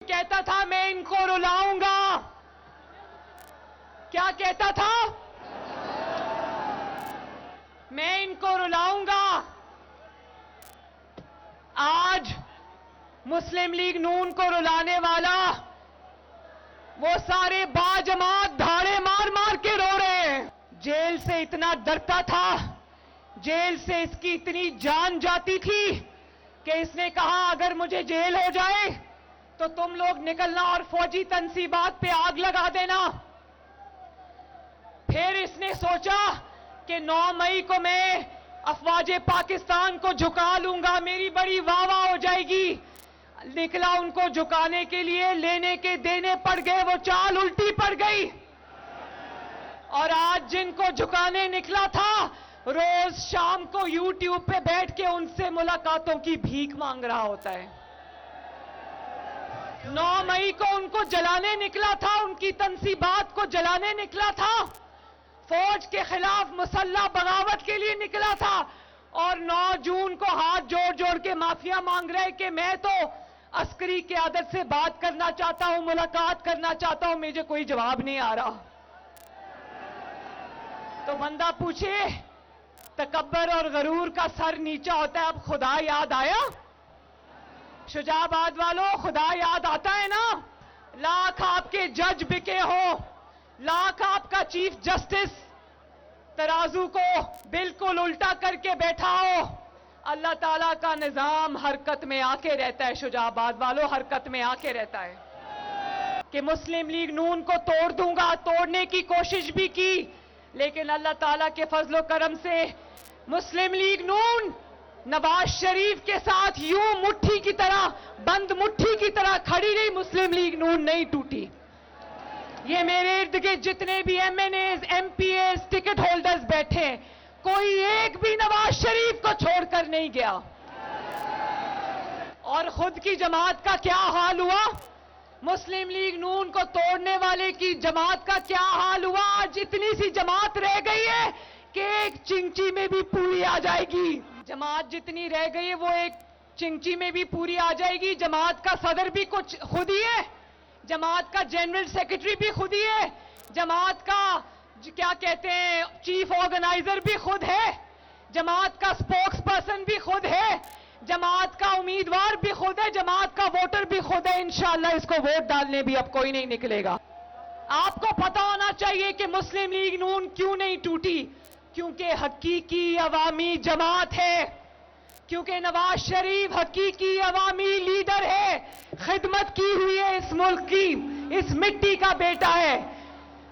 کہتا تھا میں ان کو رلاؤں گا. کیا کہتا تھا؟ میں ان کو رلاؤں گا. آج مسلم لیگ نون کو رلانے والا وہ سارے باجماعت دھاڑے مار مار کے رو رہے ہیں. جیل سے اتنا ڈرتا تھا, جیل سے اس کی اتنی جان جاتی تھی کہ اس نے کہا اگر مجھے جیل ہو جائے تو تم لوگ نکلنا اور فوجی تنصیبات پہ آگ لگا دینا. پھر اس نے سوچا کہ 9 مئی کو میں افواج پاکستان کو جھکا لوں گا, میری بڑی واہ واہ ہو جائے گی. نکلا ان کو جھکانے کے لیے, لینے کے دینے پڑ گئے, وہ چال الٹی پڑ گئی. اور آج جن کو جھکانے نکلا تھا روز شام کو یوٹیوب پہ بیٹھ کے ان سے ملاقاتوں کی بھیک مانگ رہا ہوتا ہے. 9 مئی کو ان کو جلانے نکلا تھا, ان کی تنصیبات کو جلانے نکلا تھا, فوج کے خلاف مسلح بغاوت کے لیے نکلا تھا, اور 9 جون کو ہاتھ جوڑ جوڑ کے معافیا مانگ رہے کہ میں تو عسکری قیادت سے بات کرنا چاہتا ہوں, ملاقات کرنا چاہتا ہوں, مجھے کوئی جواب نہیں آ رہا. تو بندہ پوچھے تکبر اور غرور کا سر نیچا ہوتا ہے, اب خدا یاد آیا؟ شجاع آباد والوں, خدا یاد آتا ہے نا؟ لاکھ آپ کے جج بکے ہو, لاکھ آپ کا چیف جسٹس ترازو کو بالکل الٹا کر کے بیٹھا ہو, اللہ تعالیٰ کا نظام حرکت میں آ کے رہتا ہے. شجاع آباد والوں, حرکت میں آ کے رہتا ہے کہ مسلم لیگ نون کو توڑ دوں گا, توڑنے کی کوشش بھی کی, لیکن اللہ تعالیٰ کے فضل و کرم سے مسلم لیگ نون نواز شریف کے ساتھ یوں مٹھی کی طرح, بند مٹھی کی طرح کھڑی رہی. مسلم لیگ نون نہیں ٹوٹی. یہ میرے ارد گرد جتنے بھی MNAs, MPAs, ticket holders بیٹھے ہیں, کوئی ایک بھی نواز شریف کو چھوڑ کر نہیں گیا. اور خود کی جماعت کا کیا حال ہوا؟ مسلم لیگ نون کو توڑنے والے کی جماعت کا کیا حال ہوا؟ آج اتنی سی جماعت رہ گئی ہے کہ ایک چنگچی میں بھی پوری آ جائے گی. جماعت جتنی رہ گئی ہے وہ ایک چنگچی میں بھی پوری آ جائے گی. جماعت کا صدر بھی کچھ خود ہی ہے, جماعت کا جنرل سیکرٹری بھی خود ہی ہے, جماعت کا کیا کہتے ہیں چیف آرگنائزر بھی خود ہے, جماعت کا سپوکس پرسن بھی خود ہے, جماعت کا امیدوار بھی خود ہے, جماعت کا ووٹر بھی خود ہے. انشاءاللہ اس کو ووٹ ڈالنے بھی اب کوئی نہیں نکلے گا. آپ کو پتا ہونا چاہیے کہ مسلم لیگ نون کیوں نہیں ٹوٹی, کیونکہ حقیقی عوامی جماعت ہے, کیونکہ نواز شریف حقیقی عوامی لیڈر ہے, خدمت کی ہوئی ہے اس ملک کی, اس مٹی کا بیٹا ہے.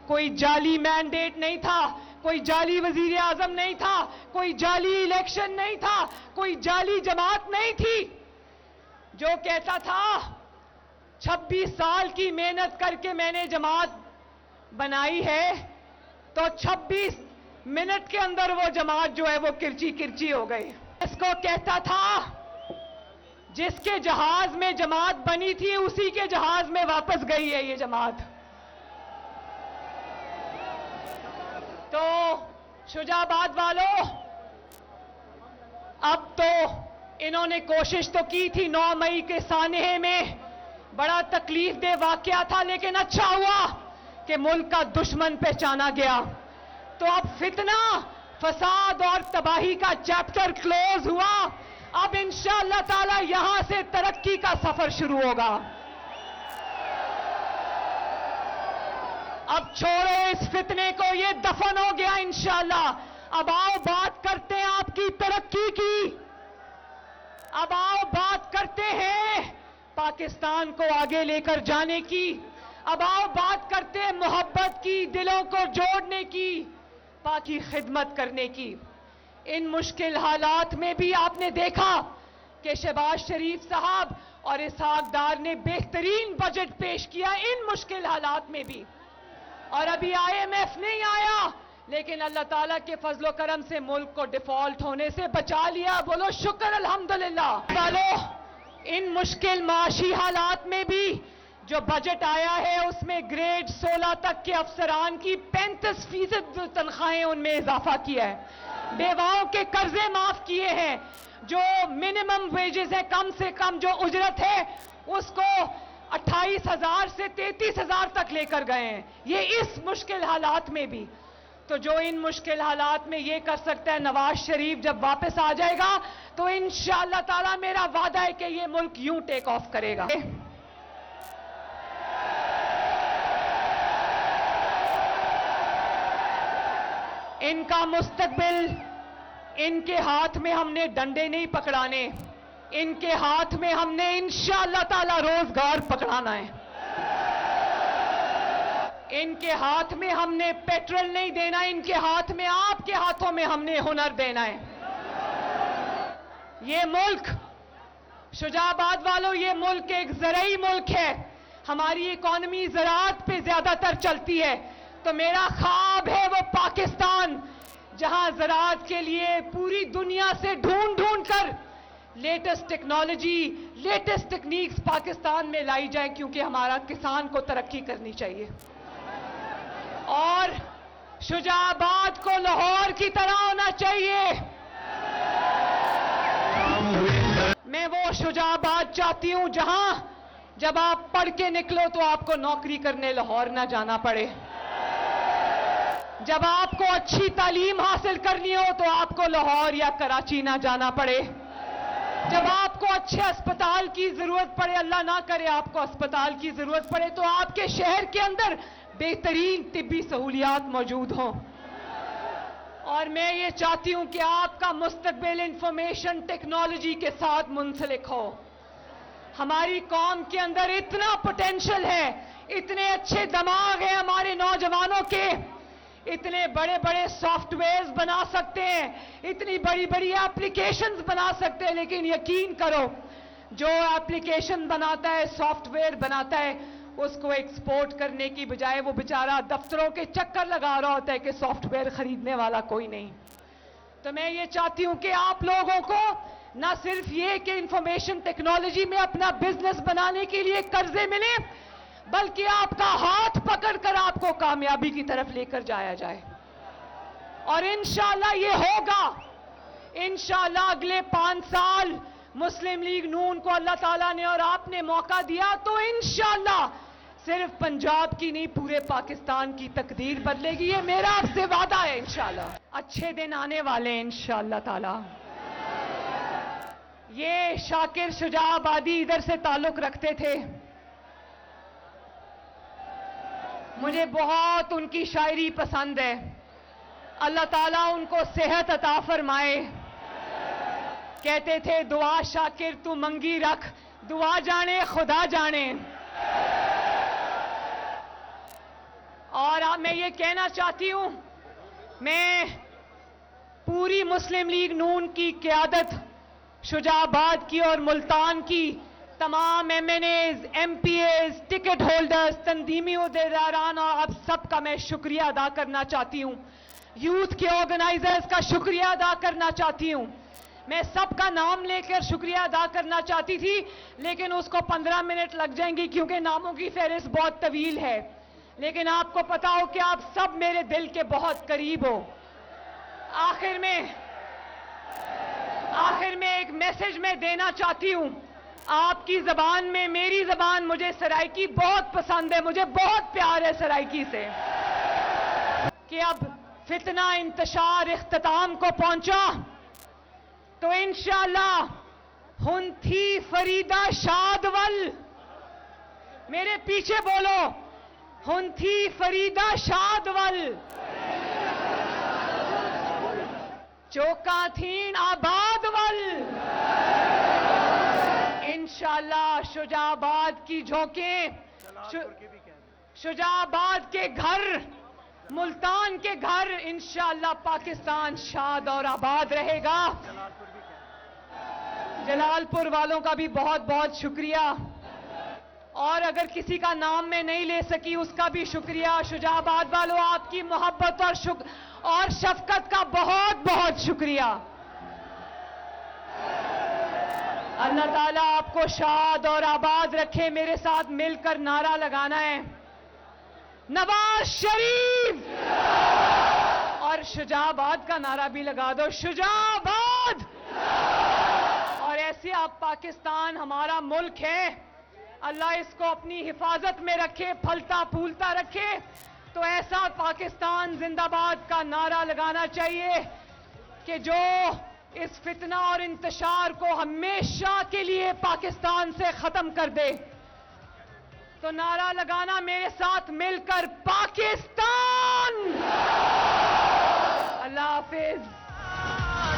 کوئی جعلی مینڈیٹ نہیں تھا, کوئی جعلی وزیر اعظم نہیں تھا, کوئی جعلی الیکشن نہیں تھا, کوئی جعلی جماعت نہیں تھی. جو کہتا تھا 26 سال کی محنت کر کے میں نے جماعت بنائی ہے, تو 26 منٹ کے اندر وہ جماعت جو ہے وہ کرچی کرچی ہو گئی. اس کو کہتا تھا جس کے جہاز میں جماعت بنی تھی اسی کے جہاز میں واپس گئی ہے یہ جماعت. تو شجاع آباد والوں, اب تو انہوں نے کوشش تو کی تھی 9 مئی کے سانحے میں, بڑا تکلیف دہ واقعہ تھا, لیکن اچھا ہوا کہ ملک کا دشمن پہچانا گیا. تو اب فتنہ, فساد اور تباہی کا چیپٹر کلوز ہوا. اب انشاءاللہ تعالی یہاں سے ترقی کا سفر شروع ہوگا. اب چھوڑو اس فتنے کو, یہ دفن ہو گیا انشاءاللہ. اب آؤ بات کرتے ہیں آپ کی ترقی کی, اب آؤ بات کرتے ہیں پاکستان کو آگے لے کر جانے کی, اب آؤ بات کرتے ہیں محبت کی, دلوں کو جوڑنے کی, پاکی خدمت کرنے کی. ان مشکل حالات میں بھی آپ نے دیکھا کہ شہباز شریف صاحب اور اسحاق ڈار نے بہترین بجٹ پیش کیا ان مشکل حالات میں بھی. اور ابھی IMF نہیں آیا, لیکن اللہ تعالیٰ کے فضل و کرم سے ملک کو ڈیفالٹ ہونے سے بچا لیا. بولو شکر الحمدللہ. والو, ان مشکل معاشی حالات میں بھی جو بجٹ آیا ہے اس میں گریڈ 16 تک کے افسران کی 35% تنخواہیں ان میں اضافہ کیا ہے, بیواؤں کے قرضے معاف کیے ہیں, جو منیمم ویجز ہے, کم سے کم جو اجرت ہے اس کو 28,000 سے 33,000 تک لے کر گئے ہیں، یہ اس مشکل حالات میں بھی۔ تو جو ان مشکل حالات میں یہ کر سکتا ہے، نواز شریف جب واپس آ جائے گا تو انشاءاللہ تعالی میرا وعدہ ہے کہ یہ ملک یوں ٹیک آف کرے گا۔ ان کا مستقبل ان کے ہاتھ میں ہم نے ڈنڈے نہیں پکڑانے، ان کے ہاتھ میں ہم نے انشاءاللہ تعالی روزگار پکڑانا ہے۔ ان کے ہاتھ میں ہم نے پیٹرول نہیں دینا، ان کے ہاتھ میں، آپ کے ہاتھوں میں ہم نے ہنر دینا ہے۔ یہ ملک، شجاع آباد والوں، یہ ملک ایک زرعی ملک ہے، ہماری اکانومی زراعت پہ زیادہ تر چلتی ہے۔ تو میرا خواب ہے وہ پاکستان جہاں زراعت کے لیے پوری دنیا سے ڈھونڈ کر latest technology, latest techniques Pakistan میں لائی جائیں، کیونکہ ہمارا کسان کو ترقی کرنی چاہیے۔ اور شجاع آباد کو لاہور کی طرح ہونا چاہیے۔ میں وہ شجاع آباد چاہتی ہوں جہاں جب آپ پڑھ کے نکلو تو آپ کو نوکری کرنے لاہور نہ جانا پڑے، جب آپ کو اچھی تعلیم حاصل کرنی ہو تو آپ کو لاہور یا کراچی نہ جانا پڑے، جب آپ کو اچھے اسپتال کی ضرورت پڑے، اللہ نہ کرے آپ کو اسپتال کی ضرورت پڑے، تو آپ کے شہر کے اندر بہترین طبی سہولیات موجود ہوں۔ اور میں یہ چاہتی ہوں کہ آپ کا مستقبل انفارمیشن ٹیکنالوجی کے ساتھ منسلک ہو۔ ہماری قوم کے اندر اتنا پوٹینشل ہے، اتنے اچھے دماغ ہیں ہمارے نوجوانوں کے، اتنے بڑے بڑے سافٹ ویئرز بنا سکتے ہیں، اتنی بڑی بڑی ایپلیکیشنز بنا سکتے ہیں، لیکن یقین کرو جو ایپلیکیشن بناتا ہے، سافٹ ویئر بناتا ہے، اس کو ایکسپورٹ کرنے کی بجائے وہ بیچارہ دفتروں کے چکر لگا رہا ہوتا ہے کہ سافٹ ویئر خریدنے والا کوئی نہیں۔ تو میں یہ چاہتی ہوں کہ آپ لوگوں کو نہ صرف یہ کہ انفارمیشن ٹیکنالوجی میں اپنا بزنس بنانے کے لیے قرضے ملیں، بلکہ آپ کا ہاتھ پکڑ کر آپ کو کامیابی کی طرف لے کر جایا جائے۔ اور انشاءاللہ یہ ہوگا، انشاءاللہ اگلے 5 سال مسلم لیگ نون کو اللہ تعالیٰ نے اور آپ نے موقع دیا تو انشاءاللہ صرف پنجاب کی نہیں پورے پاکستان کی تقدیر بدلے گی، یہ میرا آپ سے وعدہ ہے۔ انشاءاللہ اچھے دن آنے والے ہیں انشاءاللہ تعالیٰ۔ یہ شاکر شجاع آبادی ادھر سے تعلق رکھتے تھے، مجھے بہت ان کی شاعری پسند ہے، اللہ تعالیٰ ان کو صحت عطا فرمائے۔ کہتے تھے دعا شاکر تو منگی رکھ، دعا جانے خدا جانے۔ اور میں یہ کہنا چاہتی ہوں، میں پوری مسلم لیگ نون کی قیادت، شجاع آباد کی اور ملتان کی تمام MNAs, MPAs, ticket holders, تنظیمی عہدیداران اور آپ سب کا میں شکریہ ادا کرنا چاہتی ہوں، یوتھ کے آرگنائزرز کا شکریہ ادا کرنا چاہتی ہوں۔ میں سب کا نام لے کر شکریہ ادا کرنا چاہتی تھی، لیکن اس کو 15 منٹ لگ جائیں گی کیونکہ ناموں کی فہرست بہت طویل ہے، لیکن آپ کو پتا ہو کہ آپ سب میرے دل کے بہت قریب ہو۔ آخر میں ایک میسج میں دینا چاہتی ہوں، آپ کی زبان میں، میری زبان، مجھے سرائکی بہت پسند ہے، مجھے بہت پیار ہے سرائکی سے، کہ اب فتنہ انتشار اختتام کو پہنچا تو انشاءاللہ ہن تھی فریدہ شادول، میرے پیچھے بولو، ہن تھی فریدہ شادول، چوکا تھین آباد ول، انشاءاللہ شجاع آباد کی جھونکیں، شجاع آباد کے گھر، ملتان کے گھر، انشاءاللہ پاکستان شاد اور آباد رہے گا۔ جلال پور والوں کا بھی بہت بہت شکریہ، اور اگر کسی کا نام میں نہیں لے سکی اس کا بھی شکریہ۔ شجاع آباد والوں، آپ کی محبت اور شفقت کا بہت بہت شکریہ۔ اللہ تعالیٰ آپ کو شاد اور آباد رکھے۔ میرے ساتھ مل کر نعرہ لگانا ہے، نواز شریف، اور شجاع آباد کا نعرہ بھی لگا دو، شجاع آباد۔ اور ایسے آپ پاکستان ہمارا ملک ہے، اللہ اس کو اپنی حفاظت میں رکھے, پھلتا پھولتا رکھے. تو ایسا پاکستان زندہ باد کا نعرہ لگانا چاہیے کہ جو اس فتنہ اور انتشار کو ہمیشہ کے لیے پاکستان سے ختم کر دے. تو نعرہ لگانا میرے ساتھ مل کر پاکستان